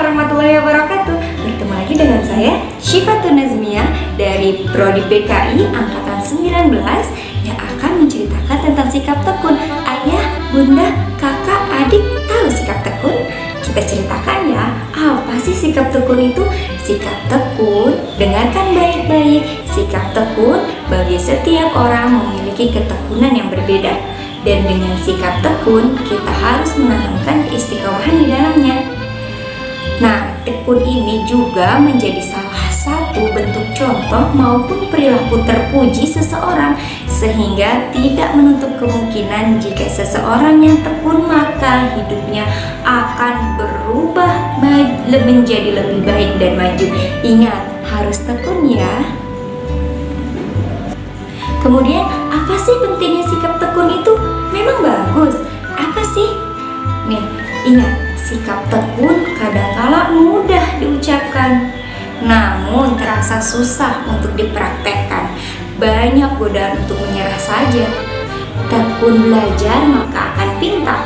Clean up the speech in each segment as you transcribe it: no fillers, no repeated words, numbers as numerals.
warahmatullahi wabarakatuh. Bertemu lagi dengan saya Syifatun Nazmia dari Prodi PKI Angkatan 19 yang akan menceritakan tentang sikap tekun. Ayah, bunda, kakak, adik tahu sikap tekun? Kita ceritakan ya, apa sih sikap tekun itu? Sikap tekun, dengarkan baik-baik. Sikap tekun bagi setiap orang memiliki ketekunan yang berbeda. Dan dengan sikap tekun, kita harus menanamkan keistiqomahan di dalamnya. Nah, tekun ini juga menjadi salah satu bentuk contoh maupun perilaku terpuji seseorang, sehingga tidak menutup kemungkinan jika seseorang yang tekun maka hidupnya akan berubah menjadi lebih baik dan maju. Ingat, harus tekun ya. Kemudian, apa sih pentingnya sikap tekun itu? Memang bagus. Apa sih? Nih, ingat, sikap tekun kadangkala mudah diucapkan, namun terasa susah untuk dipraktekkan. Banyak godaan untuk menyerah saja. Tekun belajar maka akan pintar.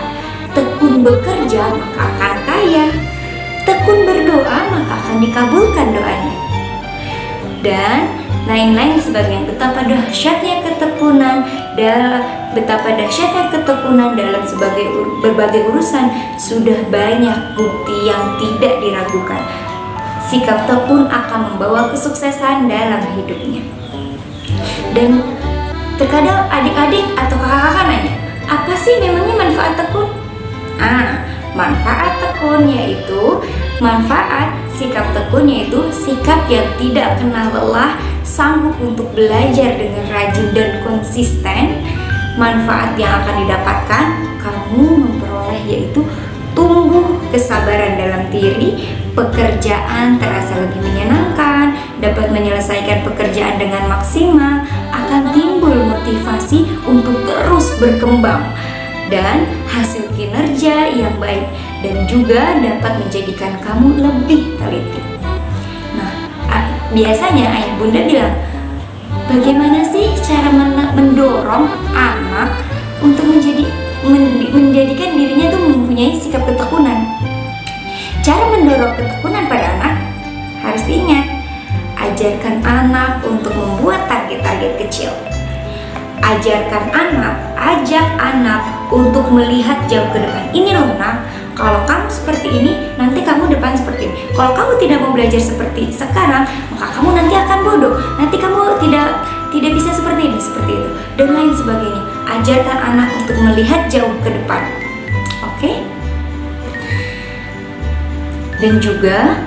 Tekun bekerja maka akan kaya. Tekun berdoa maka akan dikabulkan doanya. Dan lain-lain sebagainya. Betapa dahsyatnya ketekunan dalam berbagai urusan. Sudah banyak bukti yang tidak diragukan. Sikap tekun akan membawa kesuksesan dalam hidupnya. Dan terkadang adik-adik atau kakak-kakak nanya, apa sih memangnya manfaat tekun? Manfaat tekun yaitu sikap tekun yaitu sikap yang tidak kenal lelah, sanggup untuk belajar dengan rajin dan konsisten. Manfaat yang akan didapatkan kamu memperoleh yaitu tumbuh kesabaran dalam diri, pekerjaan terasa lebih menyenangkan, dapat menyelesaikan pekerjaan dengan maksimal, akan timbul motivasi untuk terus berkembang, dan hasil kinerja yang baik, dan juga dapat menjadikan kamu lebih teliti. Nah, biasanya ayah bunda bilang, bagaimana sih cara mendorong anak untuk menjadikan dirinya tuh mempunyai sikap ketekunan? Cara mendorong ketekunan pada anak harus diingat, ajarkan anak untuk membuat target-target kecil. Ajak anak untuk melihat jauh ke depan. Ini loh nak, kalau kamu seperti ini, nanti kamu depan seperti ini. Kalau kamu tidak mau belajar seperti sekarang, maka kamu nanti akan bodoh. Nanti kamu tidak bisa seperti ini, seperti itu, dan lain sebagainya. Ajarkan anak untuk melihat jauh ke depan. Oke? Dan juga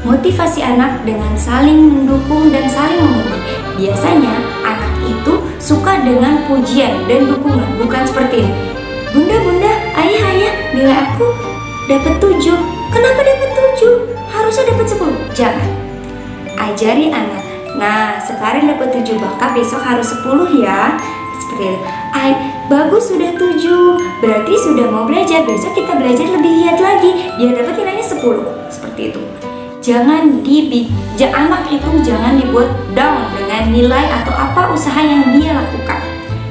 motivasi anak dengan saling mendukung dan saling memuji. Biasanya anak itu suka dengan pujian dan dukungan, bukan seperti ini. Bunda, ayah, nilai aku dapat 7. Kenapa dapat 7? Harusnya dapat 10. Jangan. Ajari anak. Nah, sekarang dapat 7, maka besok harus 10 ya. Seperti itu. Bagus, sudah 7. Berarti sudah mau belajar. Besok kita belajar lebih giat lagi biar dapat nilainya 10. Seperti itu. Anak itu jangan dibuat down dengan nilai atau apa usaha yang dia lakukan.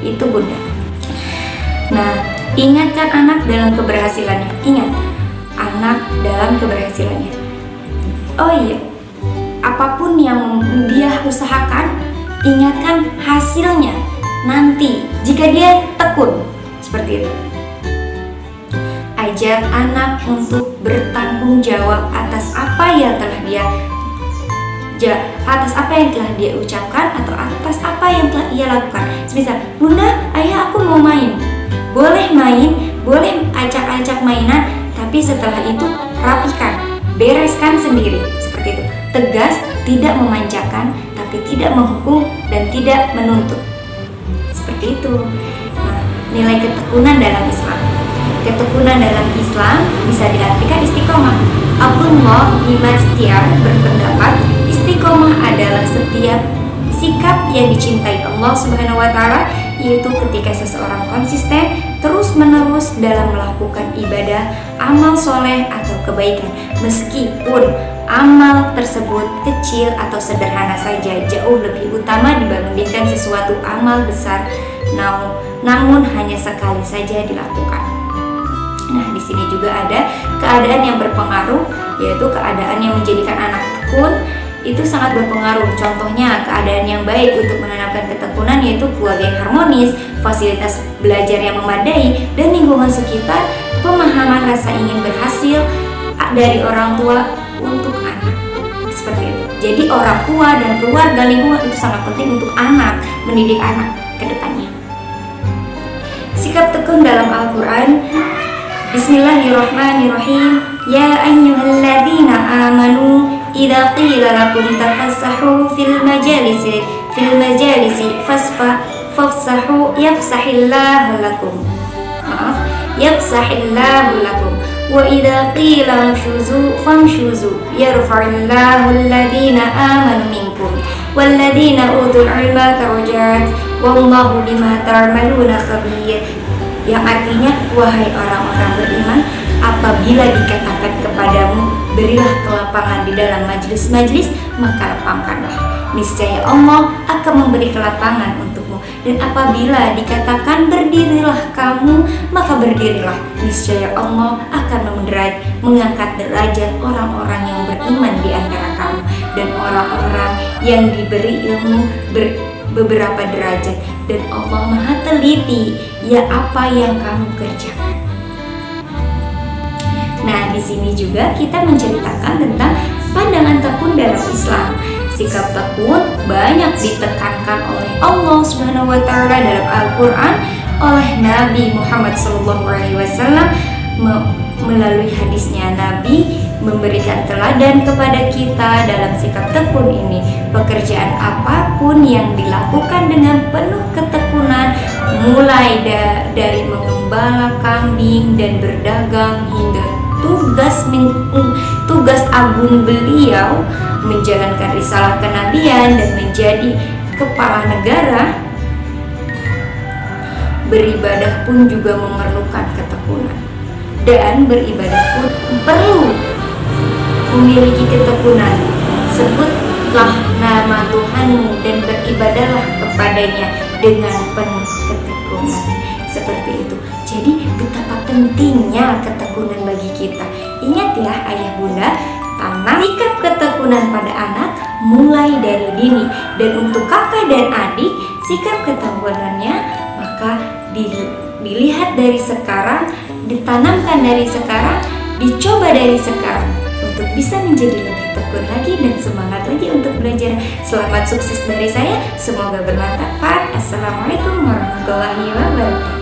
Itu bunda. Nah, ingatkan anak dalam keberhasilannya. Ingat, anak dalam keberhasilannya. Oh iya, apapun yang dia usahakan, ingatkan hasilnya nanti jika dia tekun. Seperti itu. Ajak anak untuk bertanggung jawab atas apa yang telah dia ucapkan atau atas apa yang telah ia lakukan. Semisal, bunda, ayah aku mau main. Boleh main, boleh acak-acak mainan, tapi setelah itu rapikan, bereskan sendiri. Seperti itu. Tegas, tidak memanjakan, tapi tidak menghukum dan tidak menuntut. Seperti itu. Nah, nilai ketekunan dalam Islam. Ketekunan dalam Islam bisa diartikan istiqomah. Abdullah bin Mastyar berpendapat istiqomah adalah setiap sikap yang dicintai Allah Subhanahu wa Ta'ala, yaitu ketika seseorang konsisten terus-menerus dalam melakukan ibadah, amal soleh atau kebaikan, meskipun amal tersebut kecil atau sederhana saja, jauh lebih utama dibandingkan sesuatu amal besar namun hanya sekali saja dilakukan. Nah, di sini juga ada keadaan yang berpengaruh, yaitu keadaan yang menjadikan anak tekun itu sangat berpengaruh. Contohnya, keadaan yang baik untuk menanamkan ketekunan yaitu keluarga yang harmonis, fasilitas belajar yang memadai, dan lingkungan sekitar, pemahaman rasa ingin berhasil dari orang tua untuk anak. Seperti itu. Jadi orang tua dan keluarga lingkungan itu sangat penting untuk anak, mendidik anak ke depannya. Sikap tekun dalam Al-Quran. Bismillahirrahmanirrahim. Ya ayyuhalladzina amanu idza qila lakum tafassahu fil majalisi fafsahu yafsahillahu lakum. Yafsahillahu lakum. Wa idza qila fanshuzu yarfa'illahu alladhina amanu minkum walladhina utul ilma darajat wallahu bima ta'maluna khabir. Yang artinya, wahai orang-orang beriman, apabila dikatakan kepadamu berilah kelapangan di dalam majlis-majlis, maka lapangkanlah. Niscaya Allah akan memberi kelapangan untukmu. Dan apabila dikatakan berdirilah kamu, maka berdirilah. Niscaya Allah akan mengangkat derajat orang-orang yang beriman di antara kamu dan orang-orang yang diberi ilmu beberapa derajat, dan Allah Maha teliti ya apa yang kamu kerjakan. Nah, di sini juga kita menceritakan tentang pandangan tekun dalam Islam. Sikap tekun banyak ditekankan oleh Allah Subhanahu wa taala dalam Al-Qur'an, oleh Nabi Muhammad SAW melalui hadisnya. Nabi memberikan teladan kepada kita dalam sikap tekun ini. Pekerjaan apapun yang dilakukan dengan penuh ketekunan, mulai dari mengembala kambing dan berdagang hingga tugas agung beliau menjalankan risalah kenabian dan menjadi kepala negara, beribadah pun juga memerlukan ketekunan. Dan beribadah pun perlu memiliki ketekunan. Sebutlah nama Tuhanmu dan beribadahlah kepadanya dengan penuh ketekunan. Seperti itu. Jadi betapa pentingnya ketekunan bagi kita. Ingat ya ayah bunda, tanam sikap ketekunan pada anak mulai dari dini. Dan untuk kakak dan adik, sikap ketekunannya maka dilihat dari sekarang, ditanamkan dari sekarang, dicoba dari sekarang untuk bisa menjadi lebih tekun lagi dan semangat lagi untuk belajar. Selamat sukses dari saya, semoga bermanfaat. Assalamualaikum warahmatullahi wabarakatuh.